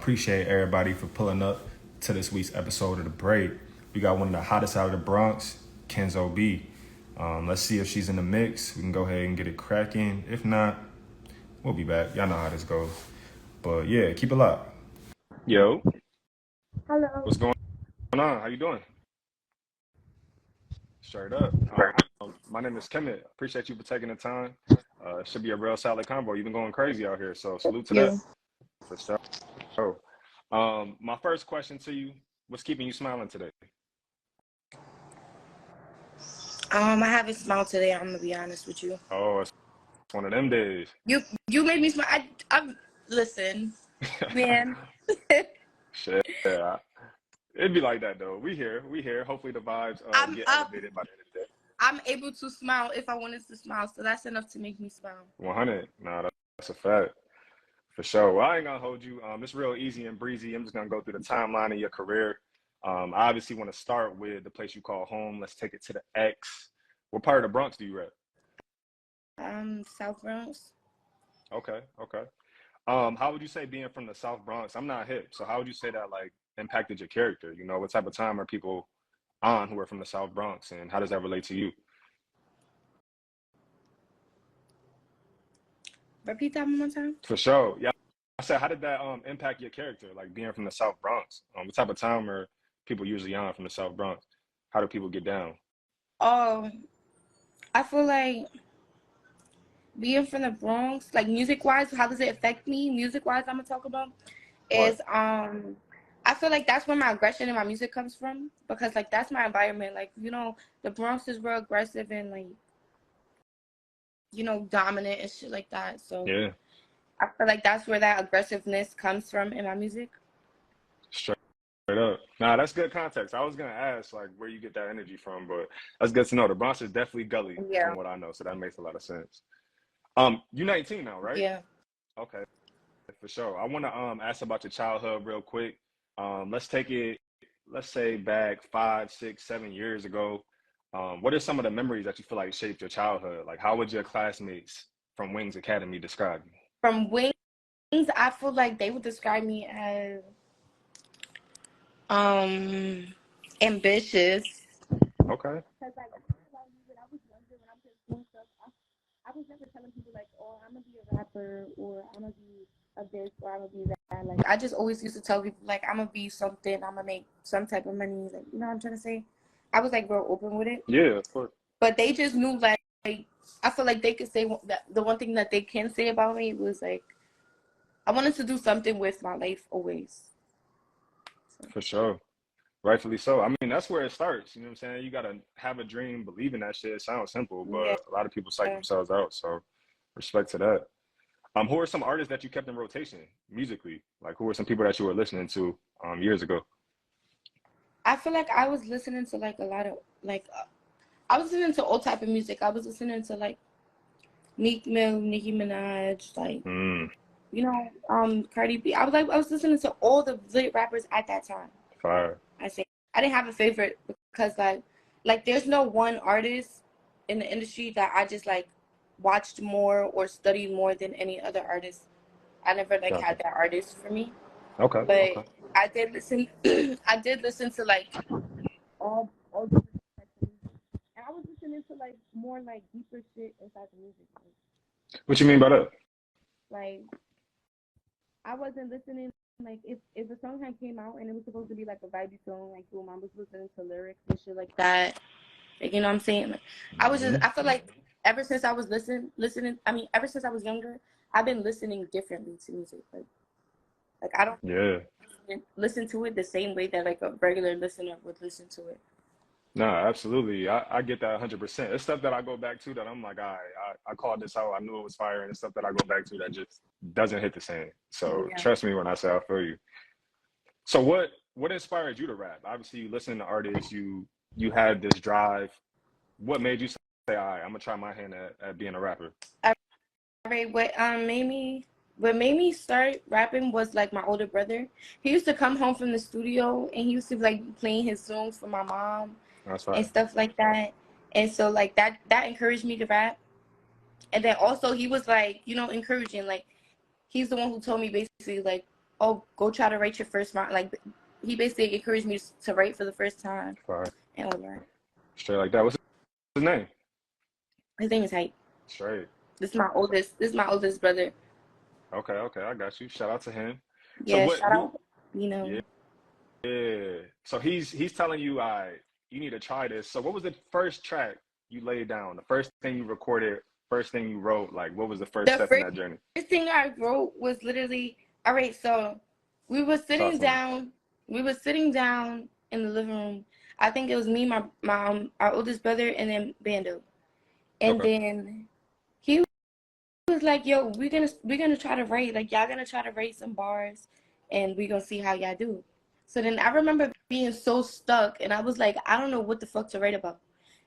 appreciate everybody for pulling up to this week's episode of The Break. We got one of the hottest out of the Bronx, Kenzo B. Let's see if she's in the mix. We can go ahead and get it cracking. If not, we'll be back. Y'all know how this goes. But yeah, keep it locked. Yo, Hello. what's going on? How you doing? Straight up. My name is Kemet. Appreciate you for taking the time. It should be a real solid combo. You've been going crazy out here, so salute to that. For sure. My first question to you: what's keeping you smiling today? I haven't smiled today. I'm gonna be honest with you. Oh, it's one of them days. You made me smile. I listen, man. Shit. Yeah. It'd be like that though. We here. Hopefully the vibes get elevated by the end of the day. I'm able to smile if I wanted to smile, so that's enough to make me smile. 100. Nah, that's a fact. For sure. Well, I ain't gonna hold you. It's real easy and breezy. I'm just gonna go through the timeline of your career. I obviously want to start with the place you call home. Let's take it to the X. What part of the Bronx do you rep? South Bronx. Okay. How would you say being from the South Bronx? I'm not hip, so how would you say that like impacted your character? You know, what type of time are people on who are from the South Bronx, and how does that relate to you? Repeat that one more time. For sure. Yeah. I said, how did that impact your character, like being from the South Bronx? What type of time are people usually on from the South Bronx? How do people get down? Oh, I feel like being from the Bronx, like music-wise, how does it affect me? Music-wise, I'm gonna talk about is I feel like that's where my aggression in my music comes from, because like that's my environment. Like, you know, the Bronx is real aggressive and like, you know, dominant and shit like that. So Yeah. I feel like that's where that aggressiveness comes from in my music. Straight up. Nah, that's good context. I was gonna ask like where you get that energy from, but that's good to know. The Bronx is definitely gully from what I know, so that makes a lot of sense. You 19 now, right? Yeah. Okay, for sure. I want to ask about your childhood real quick. Let's take it, let's say back 5, 6, 7 years ago. What are some of the memories that you feel like shaped your childhood? Like, how would your classmates from Wings Academy describe you? From Wings, I feel like they would describe me as ambitious. Okay. Because like when I was younger, when I was doing stuff, I was never telling people like, oh, I'm gonna be a rapper or I'm gonna be a this or I'm gonna be that. Like I just always used to tell people like I'm gonna be something, I'm gonna make some type of money. Like, you know what I'm trying to say? I was like real open with it. Yeah, of course. But they just knew like I feel like they could say that the one thing that they can say about me was like I wanted to do something with my life always. So. For sure. Rightfully so. I mean, that's where it starts. You know what I'm saying? You got to have a dream, believe in that shit. It sounds simple, but a lot of people psych themselves out. So respect to that. Who are some artists that you kept in rotation musically? Like, who are some people that you were listening to years ago? I feel like I was listening to like a lot of like I was listening to all type of music. I was listening to like Meek Mill, Nicki Minaj, like you know, Cardi B. I was listening to all the lit rappers at that time. Fire. I didn't have a favorite because like there's no one artist in the industry that I just like watched more or studied more than any other artist. I never like had that artist for me. Okay. But I did listen. I did listen to like all different types of music, and I was listening to like more like deeper shit inside the music. What you mean by that? Like I wasn't listening. Like if a song had came out and it was supposed to be like a vibey song, like boom, I was listening to lyrics and shit like that. Like, you know what I'm saying? Like, I feel like ever since I was listening. I mean, ever since I was younger, I've been listening differently to music. Like I don't listen to it the same way that like a regular listener would listen to it. No, absolutely. I get that 100%. It's stuff that I go back to that I'm like, I called this out. I knew it was fire, and it's stuff that I go back to that just doesn't hit the same. So trust me when I say I feel you. So what inspired you to rap? Obviously, you listen to artists. You had this drive. What made you say, all right, I'm gonna try my hand at being a rapper? All right, what made me start rapping was like my older brother. He used to come home from the studio and he used to like playing his songs for my mom and stuff like that. And so like that encouraged me to rap. And then also he was like, you know, encouraging. Like he's the one who told me basically like oh, go try to write your first rhyme. Like, he basically encouraged me to write for the first time. Fire. And all that. Straight like that. What's his name? His name is Hype. Straight. This is my oldest brother. Okay, I got you. Shout out to him. Yeah, shout out. You know. Yeah. Yeah. So he's telling you, you need to try this. So what was the first track you laid down? The first thing you recorded, first thing you wrote, like what was the first step in that journey? The first thing I wrote was literally, all right, so we were sitting down in the living room. I think it was me, our oldest brother, and then Bando. And then he was like, yo, we're gonna try to write, like y'all gonna try to write some bars and we're gonna see how y'all do. So then I remember being so stuck and I was like, I don't know what the fuck to write about.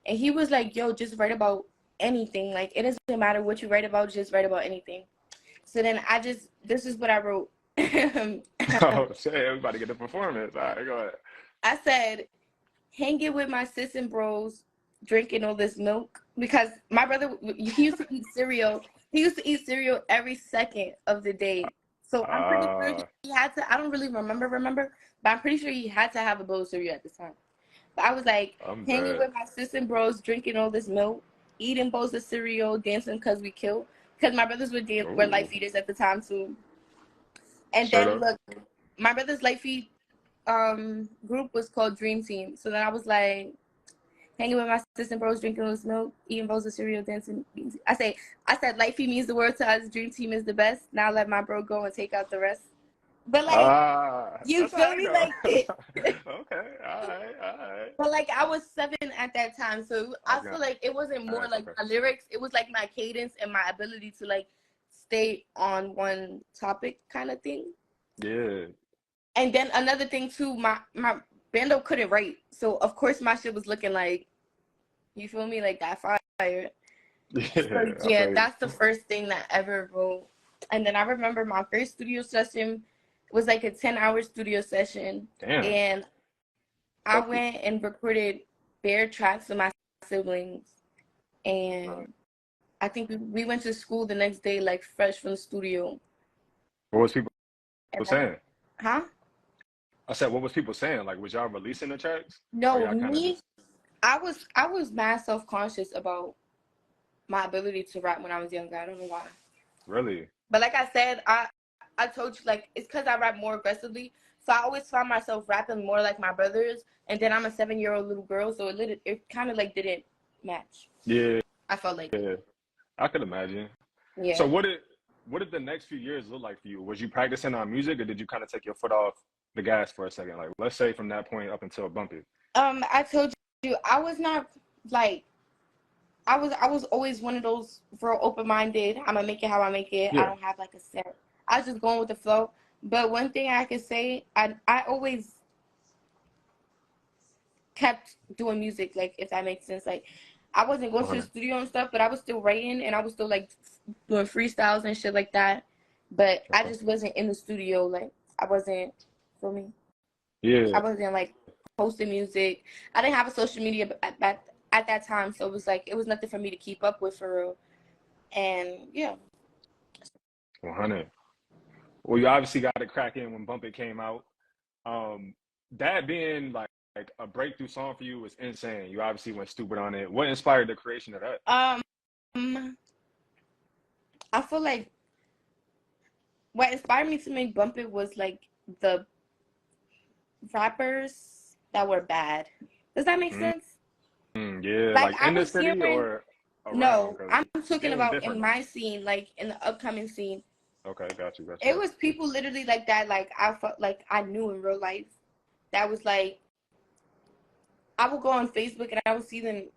And he was like, yo, just write about anything. Like it doesn't matter what you write about, just write about anything. So then this is what I wrote. Oh shit, everybody get the performance. All right, go ahead. I said, hanging with my sis and bros, drinking all this milk. Because my brother, he used to eat cereal. He used to eat cereal every second of the day. So I'm pretty sure he had to, I don't really remember, but I'm pretty sure he had to have a bowl of cereal at the time. But I was like, hanging with my sis and bros, drinking all this milk, eating bowls of cereal, dancing because we kill. Because my brothers were life eaters at the time too. And then look, my brother's life eat group was called Dream Team. So then I was like, hanging with my sis and bros, drinking all this milk, eating bowls of cereal, dancing. I said, lifey means the world to us. Dream Team is the best. Now let my bro go and take out the rest. But like, you feel me? Like, okay, all right. But like, I was 7 at that time, so I feel like it wasn't more like my lyrics. It was like my cadence and my ability to like stay on one topic, kind of thing. Yeah. And then another thing too, my Bando couldn't write, so of course my shit was looking like, you feel me, like that fire. So, yeah, that's the first thing that I ever wrote. And then I remember my first studio session was like a 10-hour studio session. Damn. And I went and recorded bare tracks with my siblings. And I think we went to school the next day, like fresh from the studio. What was people saying? Huh? I said, what was people saying? Like, was y'all releasing the tracks? No, I was mad self-conscious about my ability to rap when I was younger. I don't know why. Really? But like I said, I told you, like, it's because I rap more aggressively. So I always found myself rapping more like my brothers. And then I'm a 7-year-old little girl, so it kind of like didn't match. Yeah. I felt like. Yeah. I could imagine. Yeah. So what did the next few years look like for you? Was you practicing on music, or did you kind of take your foot off the gas for a second? Like, let's say from that point up until Bump It. I told you, I was not like, I was always one of those real open-minded. I'm gonna make it how I make it. Yeah. I don't have like a set. I was just going with the flow. But one thing I can say, I always kept doing music, like, if that makes sense. Like, I wasn't going to the studio and stuff, but I was still writing and I was still like doing freestyles and shit like that. But I just wasn't in the studio. Like, I wasn't, feel me? Yeah. I wasn't like posting music. I didn't have a social media at that time, so it was like, it was nothing for me to keep up with for real. And yeah. 100. Well, you obviously got to crack in when Bump It came out. That being like a breakthrough song for you was insane. You obviously went stupid on it. What inspired the creation of that? I feel like what inspired me to make Bump It was like the rappers that were bad. Does that make sense? Yeah, like in the city or around? No, I'm talking about in my scene, like in the upcoming scene. Okay, got you. It was people literally like that, like I felt like I knew in real life. That was like, I would go on Facebook and I would see them,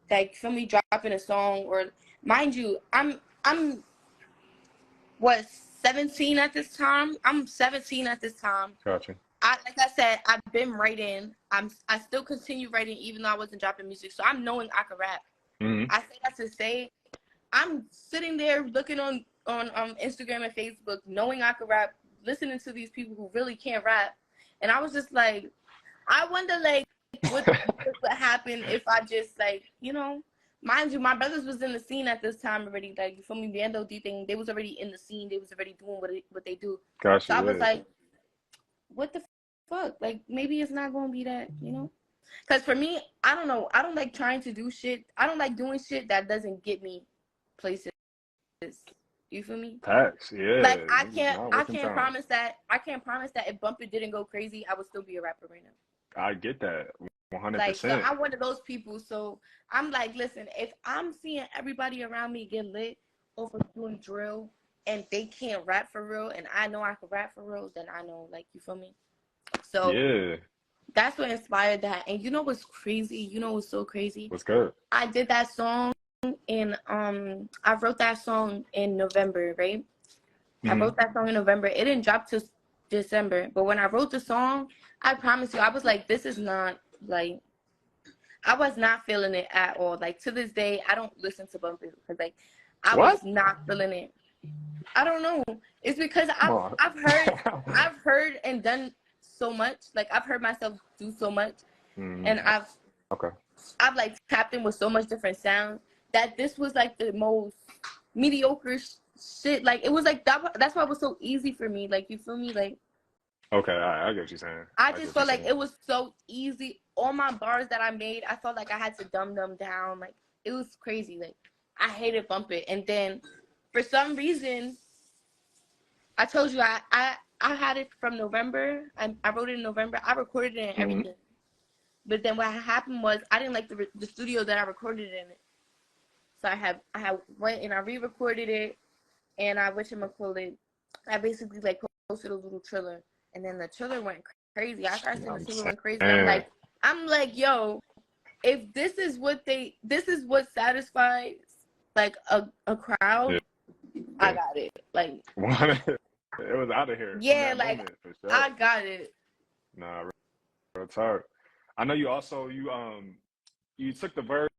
like, feel me, dropping a song. Or mind you, I'm what, 17 at this time? I'm 17 at this time. Gotcha. Like I said, I've been writing. I still continue writing even though I wasn't dropping music. So I'm knowing I can rap. Mm-hmm. I say that to say, I'm sitting there looking on Instagram and Facebook, knowing I could rap, listening to these people who really can't rap. And I was just like, I wonder, like, what would happen if I just, like, you know, mind you, my brothers was in the scene at this time already. Like, you feel me? Bando D thing, they was already in the scene. They was already doing what they do. Gotcha. So I was like, what the fuck? Like, maybe it's not gonna be that, you know? Because for me, I don't know. I don't like trying to do shit. I don't like doing shit that doesn't get me places. You feel me? Facts, yeah. Like, Niggas not I wasting can't time. promise that. I can't promise that if Bump It didn't go crazy, I would still be a rapper right now. I get that, Like, so 100%. I'm one of those people. So I'm like, listen, if I'm seeing everybody around me get lit over doing drill and they can't rap for real, and I know I can rap for real, then I know, like, you feel me? So Yeah. that's what inspired that. And you know what's crazy? You know what's so crazy? What's good? I did that song in I wrote that song in November, right? I Mm-hmm. wrote that song in November. It didn't drop till December. But when I wrote the song, I promise you, I was like, this is not like, I was not feeling it at all. Like, to this day, I don't listen to Bump It because, like, I What? was not feeling it. I don't know. It's because Come on. I've heard and done so much. Like, I've heard myself do so much, and Mm, okay. I've like tapped in with so much different sounds that this was like the most mediocre shit. Like, it was like that. That's why it was so easy for me. Like, you feel me? Like, Okay, I get what you're saying. I I get just what you're felt like saying. it was so easy. All my bars that I made, I felt like I had to dumb them down. Like, it was crazy. Like, I hated Bump It, and then for some reason, I told you I had it from November. I wrote it in November. I recorded it and Mm-hmm. everything. But then what happened was I didn't like the studio that I recorded in it. So I had went and I re-recorded it, and I whatchamacallit, I basically like posted a little trailer, and then the trailer went crazy. After I seen the I'm trailer went crazy, saying. I'm like, yo, if this is what satisfies like a crowd, Yeah. I got it. Like, It was out of here from yeah, that like moment for sure. I got it. Nah, real talk. I know you also you took the verse,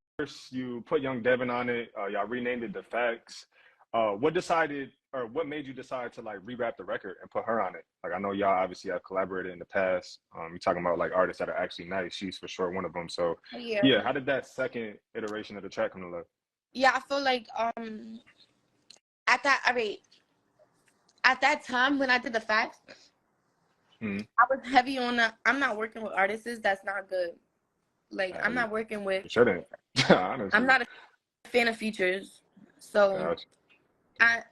you put Young Devin on it, y'all renamed it The Facts. What made you decide to like re-rap the record and put her on it? Like, I know y'all obviously have collaborated in the past. You're talking about like artists that are actually nice. She's for sure one of them. So Yeah. yeah, how did that second iteration of the track come to life? Yeah, I feel like at that I mean at that time when I did The Facts, Mm-hmm. I was heavy on I'm not working with artists that's not good. Like, I'm not working with You shouldn't. I'm Honestly. not a fan of features. So Gotcha. I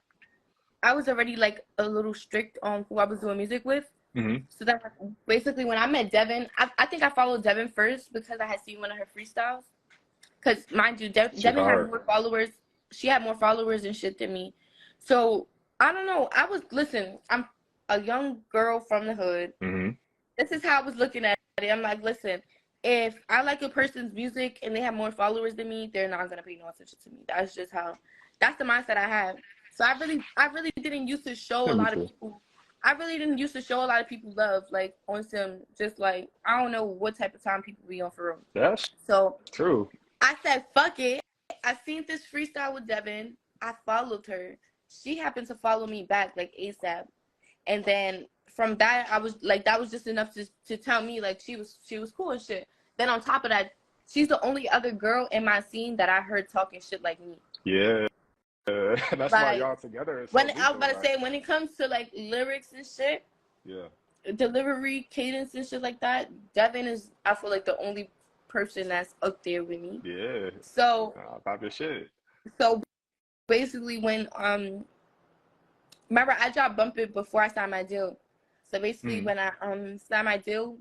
I was already like a little strict on who I was doing music with. Mm-hmm. So that basically when I met Devin, I think I followed Devin first because I had seen one of her freestyles. Because mind you, She Devin had hard. more followers. She had more followers and shit than me. So I don't know. Listen, I'm a young girl from the hood. Mm-hmm. This is how I was looking at it. I'm like, listen, if I like a person's music and they have more followers than me, they're not gonna pay no attention to me. That's the mindset I have. So I really didn't used to show a Yeah, me lot of too. people. I really didn't used to show a lot of people love, like on some just like I don't know what type of time people be on for real. That's So true. I said, fuck it. I seen this freestyle with Devin. I followed her. She happened to follow me back like ASAP. And then from that, I was like, that was just enough to tell me like she was cool and shit. Then on top of that, she's the only other girl in my scene that I heard talking shit like me. Yeah. That's why Like, y'all together is so when I was lethal. about to Like, say, when it comes to like lyrics and shit, yeah. delivery, cadence and shit like that, Devin is, I feel like, the only person that's up there with me. Yeah. So Pop your shit. so basically when remember I dropped Bump It before I signed my deal. So basically Mm. when I signed my deal,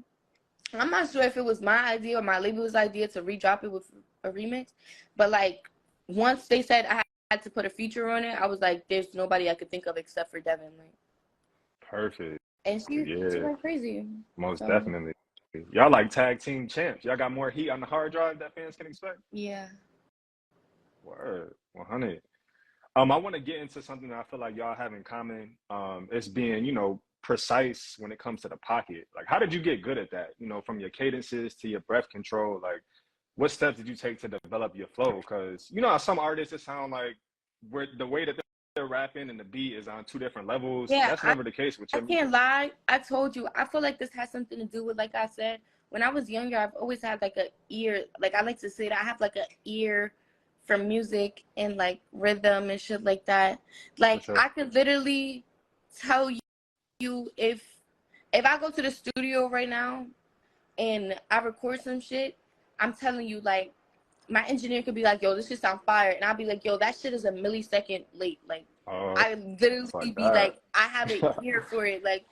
I'm not sure if it was my idea or my label's idea to re-drop it with a remix, but like once they said I had to put a feature on it, I was like, there's nobody I could think of except for Devin. Like, Perfect. and she Yeah. went crazy. Most So definitely. Y'all like tag team champs. Y'all got more heat on the hard drive that fans can expect. yeah. Word. 100. I want to get into something that I feel like y'all have in common. It's being, precise when it comes to the pocket. Like, how did you get good at that? From your cadences to your breath control. Like, what steps did you take to develop your flow? Because some artists, it sound like the way that they're rapping and the beat is on two different levels. Yeah, That's never the case with I your music. can't lie. I told you. I feel like this has something to do with, like I said, when I was younger, I've always had like a ear. Like, I like to say that I have like an ear for music and like rhythm and shit like that. For Like, sure. I could literally tell you if if I go to the studio right now and I record some shit, I'm telling you, like, my engineer could be like, yo, this shit sound fire. And I'll be like, yo, that shit is a millisecond late. Like, Oh, I literally it's like be like, that. I have an ear for it. Like,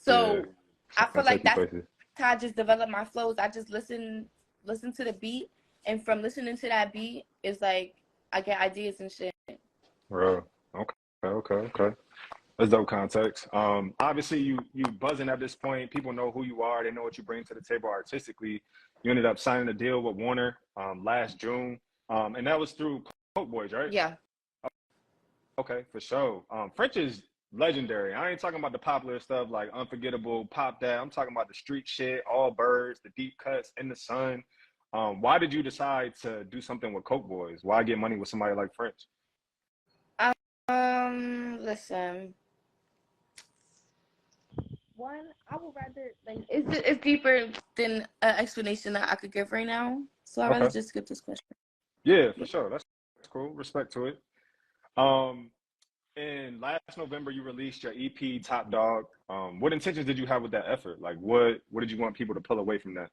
Yeah, so I trying feel to like take you that's places. how I just develop my flows. I just listen to the beat. And from listening to that beat, it's like, I get ideas and shit. Bro. Okay, okay. That's dope context. Obviously you buzzing at this point. People know who you are. They know what you bring to the table artistically. You ended up signing a deal with Warner last June, and that was through Coke Boys, right? Yeah. Okay, for sure. French is legendary. I ain't talking about the popular stuff like Unforgettable, Pop That. I'm talking about the street shit, All Birds, the deep cuts, In the Sun. Why did you decide to do something with Coke Boys? Why get money with somebody like French? Listen. One, I would rather like it's deeper than an explanation that I could give right now. So I'd rather Okay. just skip this question. Yeah, for Yeah. sure. That's cool. Respect to it. Um, and last November you released your EP Top Dog. What intentions did you have with that effort? Like what did you want people to pull away from that?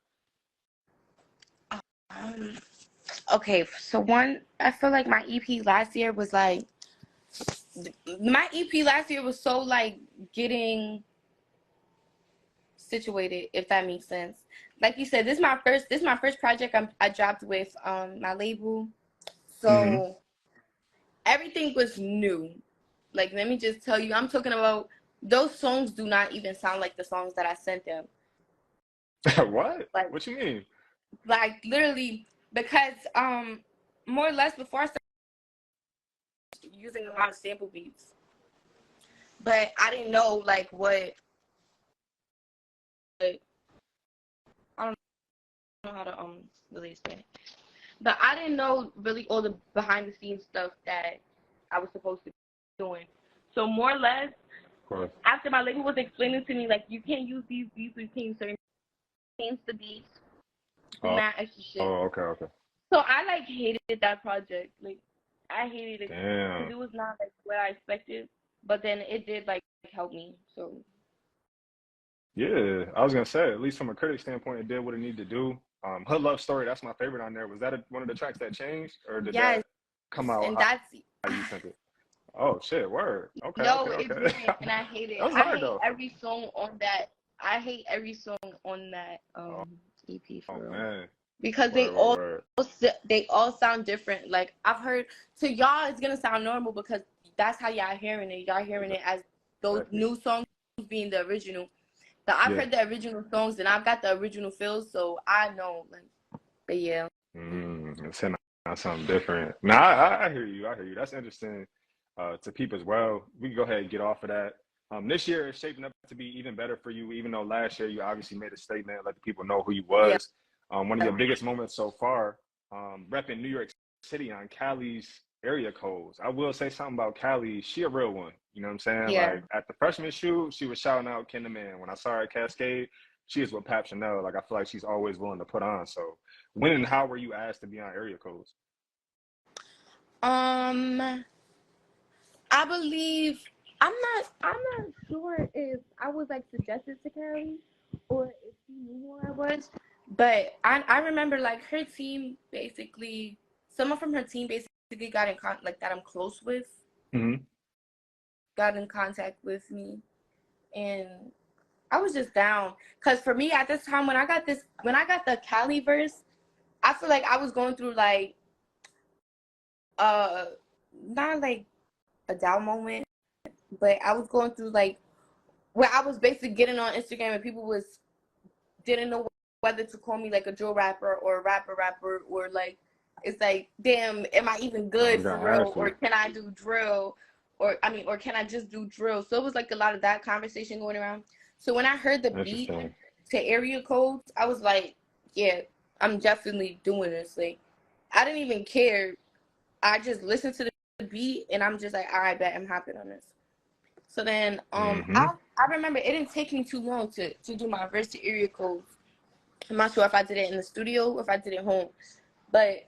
Um, okay, so one, I feel like my EP last year was like my EP last year was so like getting situated, if that makes sense. Like you said, this is my first project I dropped with my label. Hmm. So everything was new. Like, let me just tell you, I'm talking about those songs do not even sound like the songs that I sent them. What? Like, What you mean? literally, because more or less before I started using a lot of sample beats, but I didn't know like what I don't know how to really explain it. But I didn't know really all the behind the scenes stuff that I was supposed to be doing. So more or less, Of course. after my label was explaining to me like you can't use these beats, you can't use certain change the beats, do Oh, mad extra shit. oh, okay. So I like hated that project. Like I hated it because Damn. it was not like what I expected. But then it did like help me. So Yeah, I was gonna say, at least from a critic standpoint, it did what it needed to do. Hood Love Story, that's my favorite on there. Was that one of the tracks that changed, or did that yes, come out and that's how you sent it? Oh shit, word. Okay, no, okay, it okay. didn't, and I hate it. That was I hard hate though. every song on that. I hate every song on that Oh, EP for oh real man, because word, word, word. they all sound different. Like I've heard to y'all, it's gonna sound normal because that's how y'all hearing it. Y'all hearing it as those Exactly. new songs being the original. But I've Yeah. heard the original songs and I've got the original feels, so I know. Like, but yeah, It's not something different. Nah, I hear you. I hear you. That's interesting to peep as well. We can go ahead and get off of that. This year is shaping up to be even better for you, even though last year you obviously made a statement, let the people know who you yeah. was. One of your biggest moments so far, repping New York City on Cali's area codes. I will say something about Cali. She a real one. You know what I'm saying? Yeah. Like at the freshman shoot, she was shouting out Ken the Man. When I saw her at Cascade, she is with Pap Chanel. Like I feel like she's always willing to put on. So when and how were you asked to be on area codes? Um, I believe I'm not sure if I was like suggested to Carrie or if she knew who I was. But I remember like her team basically someone from her team basically got in like that I'm close with Mm-hmm. got in contact with me and I was just down because for me at this time when I got the Cali verse I feel like I was going through like uh not like a down moment but I was going through like where I was basically getting on Instagram and people was didn't know whether to call me like a drill rapper or a rapper or like it's like damn am I even I good was for gonna real ask or you. can I do drill or can I just do drill so it was like a lot of that conversation going around so when I heard the beat Interesting. to area codes I was like yeah I'm definitely doing this like I didn't even care I just listened to the beat and I'm just like all right bet I'm hopping on this. So then Mm-hmm. I remember it didn't take me too long to do my verse to area codes. I'm not sure if I did it in the studio or if I did it home. But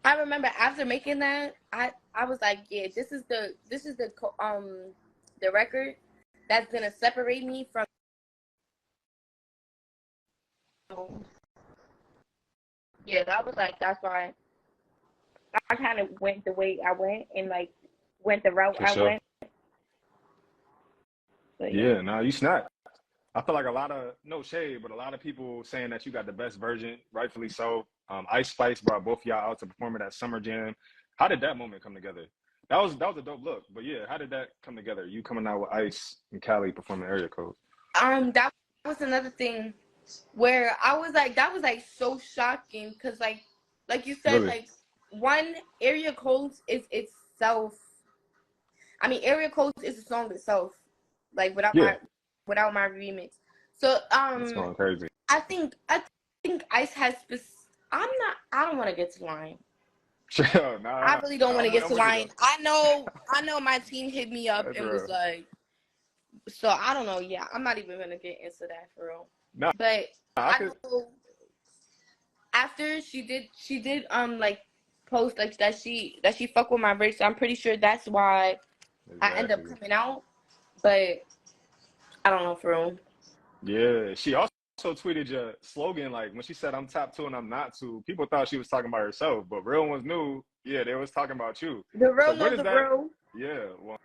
I remember after making that, I was like, yeah, this is the record that's gonna separate me from yeah, that was like, that's why I kind of went the way I went and like went the route For I sure. went. But yeah. Yeah, nah, you snapped. I feel like a lot of, no shade, but a lot of people saying that you got the best version, rightfully so. Ice Spice brought both y'all out to perform at that Summer Jam. How did that moment come together? That was a dope look, but yeah, how did that come together? You coming out with Ice and Cali performing Area Code. That was another thing where I was like, that was like so shocking because like you said, Really? like one area codes is itself. I mean, area codes is a song itself, like Yeah, without my remix. So it's going crazy. I think Ice has. I don't want to get to line. Sure, I nah, really don't want to get I'm to with you line. though. I know my team hit me up That's and was real. like, so I don't know. Yeah, I'm not even gonna get into that for real. Nah, But I I could, know after she did like post like that she fuck with my verse. So I'm pretty sure that's why I end up exactly. coming out. But I don't know for real. Yeah, she also tweeted your slogan like when she said I'm top two and I'm not two. People thought she was talking about herself, but real ones knew. Yeah, they was talking about you. The So real where know does the that? real. Yeah,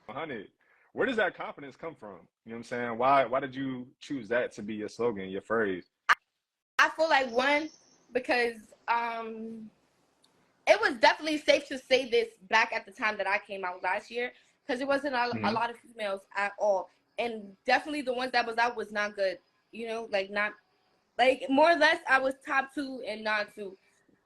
100. Where does that confidence come from? You know what I'm saying? Why did you choose that to be your slogan, your phrase? I feel like one because it was definitely safe to say this back at the time that I came out last year because there wasn't a Hmm. lot of females at all, and definitely the ones that was out was not good. You know, like not like more or less I was top two and not two.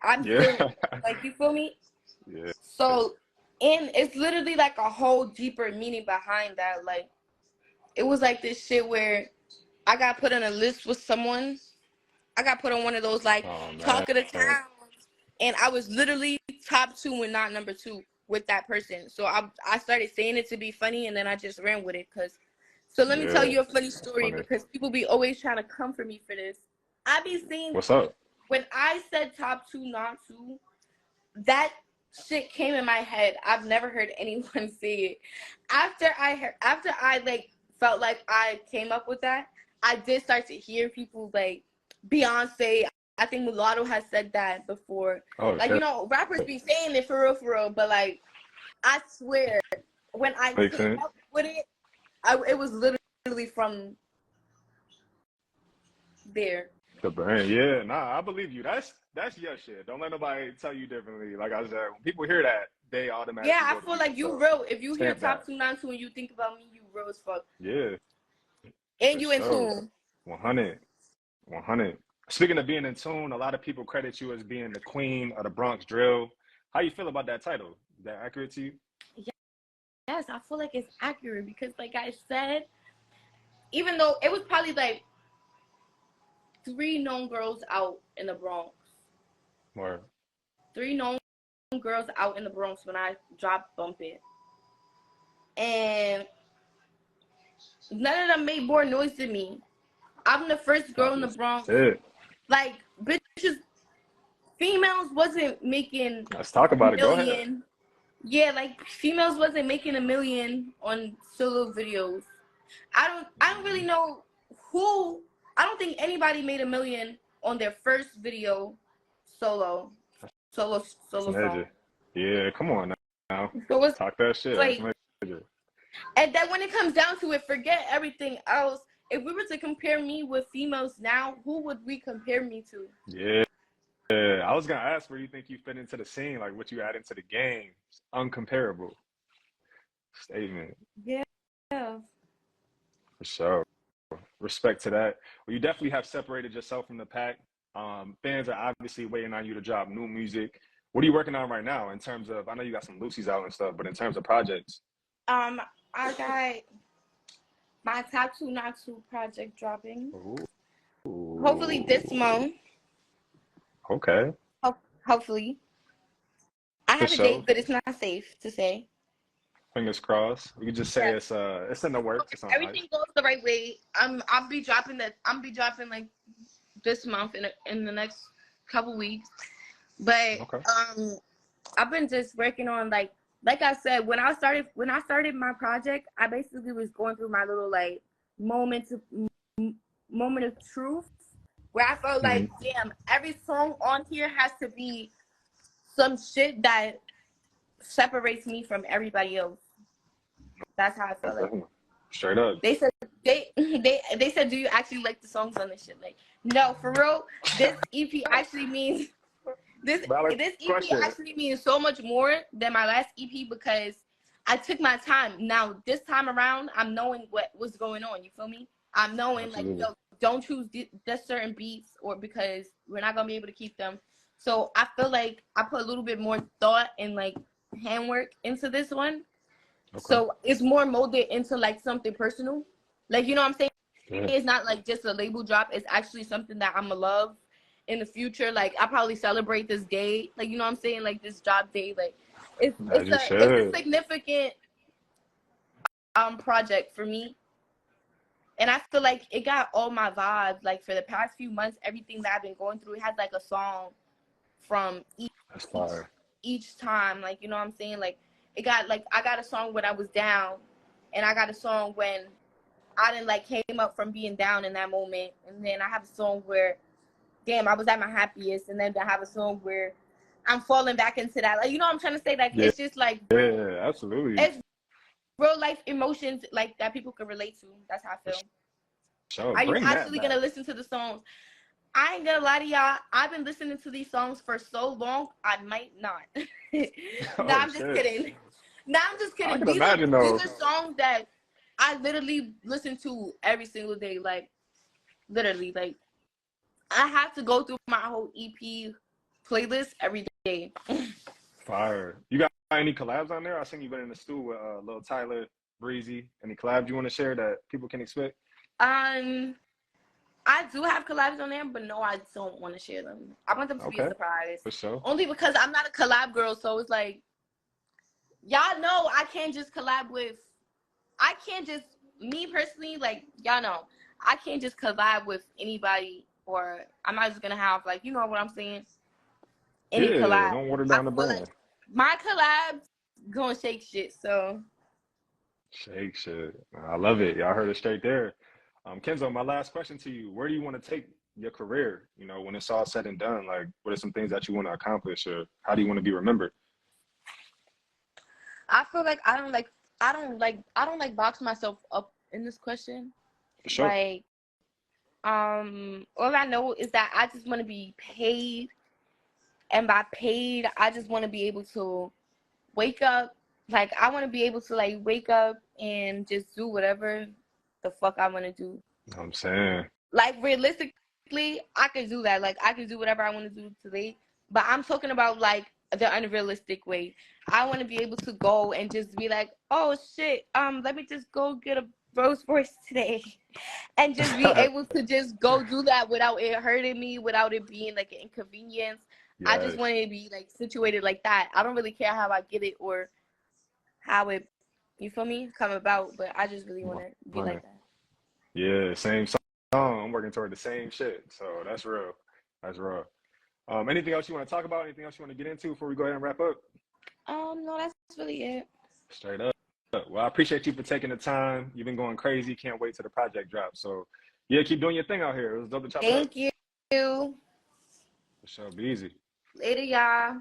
I'm Yeah, still like you feel me. yeah, So and it's literally like a whole deeper meaning behind that. Like it was like this shit where I got put on a list with someone. I got put on one of those like oh man, talk of the town, and I was literally top two and not number two with that person. So I started saying it to be funny, and then I just ran with it. So let me tell yeah, you a funny that's story funny. because people be always trying to come for me for this. I be seeing What's up? when I said top two, not two, that shit came in my head. I've never heard anyone say it. After I like felt like I came up with that, I did start to hear people like Beyonce. I think Mulatto has said that before. Oh Like, shit, rappers be saying it for real, but like I swear when I makes came sense. up with it, it was literally from there. The brain, yeah, nah, I believe you. That's your shit. Don't let nobody tell you differently. Like I said, when people hear that, they Yeah, automatically I go to feel you. like you So real. If you hear stamp top that. two, not two, and you think about me, you real as fuck. Yeah, And for you in sure. tune. 100, 100. Speaking of being in tune, a lot of people credit you as being the queen of the Bronx drill. How you feel about that title? Is that accurate to you? Yes, I feel like it's accurate because, like I said, even though it was probably like three known girls out in the Bronx, Or three known girls out in the Bronx when I dropped Bump It, and none of them made more noise than me. I'm the first girl talk in the this Bronx. shit. Like bitches, females wasn't making Let's talk a about it. Go ahead. million. Yeah, like females wasn't making a million on solo videos. I don't really Mhm. know who. I don't think anybody made a million on their first video solo solo That's solo song. major. Yeah, come on now. So it's Talk that shit. That's like, major. and then when it comes down to it, forget everything else. If we were to compare me with females now, who would we compare me to? Yeah. Yeah, I was gonna ask where you think you fit into the scene, like what you add into the game. It's uncomparable statement Yeah. for sure. Respect to that. Well, you definitely have separated yourself from the pack. Fans are obviously waiting on you to drop new music. What are you working on right now in terms of? I know you got some Lucy's out and stuff, but in terms of projects. I got my top two not two project dropping. Hopefully this Ooh, month. okay, Hopefully. I for have a sure. date, but it's not safe to say. Fingers crossed. We could just say Yes. it's in the works. If It's on everything ice. goes the right way, I'll be dropping that. I'll be dropping like this month in the next couple weeks. But Okay. I've been just working on like I said when I started my project, I basically was going through my little like moment of moment of truth, where I felt Mm-hmm. like, damn, every song on here has to be some shit that separates me from everybody else. That's how I feel like. Straight up. They said they said, do you actually like the songs on this shit? Like, no, for real. This EP actually means this Valid EP question. actually means so much more than my last EP because I took my time. Now this time around, I'm knowing what's going on. You feel me? I'm knowing like, Absolutely. yo, don't choose this certain beats or because we're not gonna be able to keep them. So I feel like I put a little bit more thought and like handwork into this one. Okay. So it's more molded into like something personal. Like, you know what I'm saying? Yeah. It's not like just a label drop. It's actually something that I'm going to love in the future. Like, I probably celebrate this day. Like, you know what I'm saying? Like, this drop day. Like, As you it's a should. significant project for me. And I feel like it got all my vibes. Like, for the past few months, everything that I've been going through, it has like a song from That's fire. each time. Like, you know what I'm saying? Like, it got like, I got a song when I was down, and I got a song when I didn't like came up from being down in that moment, and then I have a song where, damn, I was at my happiest, and then I have a song where I'm falling back into that. Like, you know what I'm trying to say? Like, Yeah. it's just like, Yeah, absolutely. it's real life emotions like that people can relate to. That's how I feel. Sure. Are you Bring that actually back. gonna listen to the songs? I ain't gonna lie to y'all. I've been listening to these songs for so long, I might not. Nah, Oh I'm just shit. kidding. Nah, I'm just I kidding. can imagine though. These are songs that I literally listen to every single day. Like, literally, like, I have to go through my whole EP playlist every day. Fire. You got any collabs on there? I seen you been in the stew with Lil Tyler, Breezy. Any collabs you want to share that people can expect? I do have collabs on there, but no, I don't want to share them. I want them to be a Okay. surprise. For sure. Only because I'm not a collab girl, so it's like, y'all know I can't just collab with, I can't just, me personally, like, y'all know, I can't just collab with anybody, or I'm not just gonna have, like, you know what I'm saying? Any Yeah, collab. don't water I down the feel like brand. my collabs gonna shake shit, so. Shake shit. I love it. Y'all heard it straight there. Kenzo, my last question to you. Where do you want to take your career? You know, when it's all said and done, like what are some things that you want to accomplish or how do you want to be remembered? I feel like I don't like box myself up in this question. For sure. Like, all I know is that I just want to be paid, and by paid, I just want to be able to wake up. Like, I want to be able to like wake up and just do whatever the fuck I want to do. You know what I'm saying? Like, realistically, I can do that. Like, I can do whatever I want to do today. But I'm talking about like the unrealistic way. I want to be able to go and just be like, oh shit, let me just go get a Rolls Royce today, and just be able to just go do that without it hurting me, without it being like an inconvenience. I just Yes. want to be like situated like that. I don't really care how I get it or how it, you feel me, come about. But I just really want to be Money. like that. Yeah, same song. I'm working toward the same shit. So that's real. That's real. Anything else you want to talk about? Anything else you want to get into before we go ahead and wrap up? No, that's really it. Straight up. Well, I appreciate you for taking the time. You've been going crazy. Can't wait till the project drops. So, yeah, keep doing your thing out here. It was dope to chop it up. Thank you. For sure. Be easy. Later, y'all.